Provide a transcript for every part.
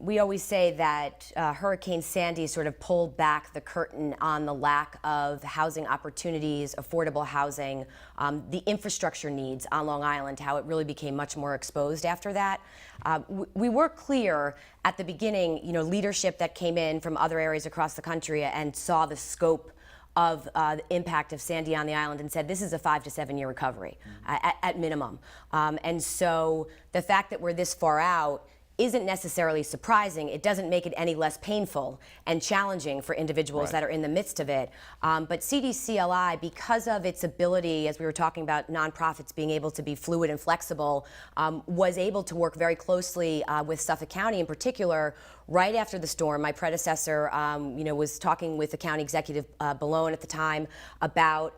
we always say that Hurricane Sandy sort of pulled back the curtain on the lack of housing opportunities, affordable housing, the infrastructure needs on Long Island, how it really became much more exposed after that. We were clear at the beginning, leadership that came in from other areas across the country and saw the scope of the impact of Sandy on the island and said this is a 5 to 7 year recovery at minimum. And so the fact that we're this far out isn't necessarily surprising. It doesn't make it any less painful and challenging for individuals that are in the midst of it. But CDCLI, because of its ability, as we were talking about nonprofits being able to be fluid and flexible, was able to work very closely with Suffolk County in particular. Right after the storm, my predecessor, was talking with the county executive Balone at the time about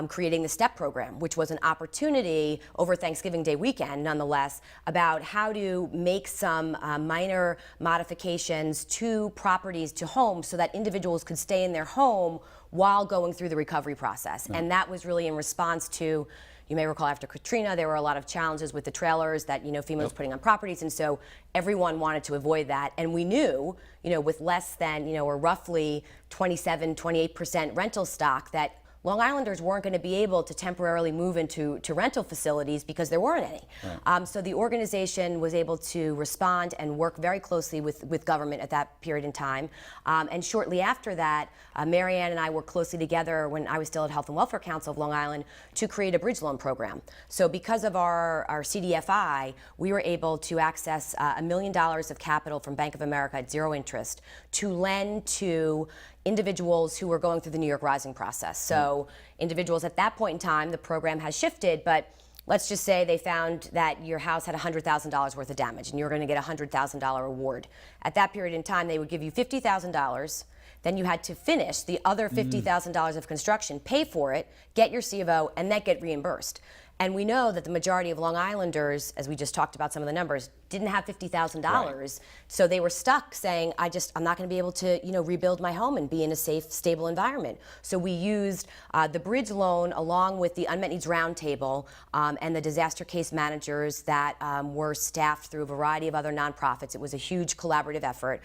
creating the STEP program, which was an opportunity over Thanksgiving Day weekend, nonetheless, about how to make some minor modifications to properties, to homes, so that individuals could stay in their home while going through the recovery process. And that was really in response to, you may recall after Katrina, there were a lot of challenges with the trailers that FEMA was putting on properties, and so everyone wanted to avoid that. And we knew, with less than, or roughly 27–28% rental stock, that Long Islanders weren't going to be able to temporarily move into rental facilities because there weren't any. So the organization was able to respond and work very closely with government at that period in time. And shortly after that, Marianne and I worked closely together when I was still at Health and Welfare Council of Long Island to create a bridge loan program. So because of our CDFI, we were able to access $1 million of capital from Bank of America at 0 interest to lend to individuals who were going through the New York Rising process. So individuals at that point in time, the program has shifted, but let's just say they found that your house had $100,000 worth of damage and you're going to get a $100,000 reward. At that period in time, they would give you $50,000. Then you had to finish the other $50,000 of construction, pay for it, get your C of O, and then get reimbursed. And we know that the majority of Long Islanders, as we just talked about some of the numbers, didn't have $50,000. So they were stuck saying, I'm not going to be able to, rebuild my home and be in a safe, stable environment. So we used the bridge loan along with the Unmet Needs Roundtable and the disaster case managers that were staffed through a variety of other nonprofits. It was a huge collaborative effort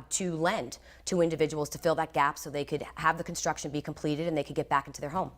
to lend to individuals to fill that gap so they could have the construction be completed and they could get back into their home.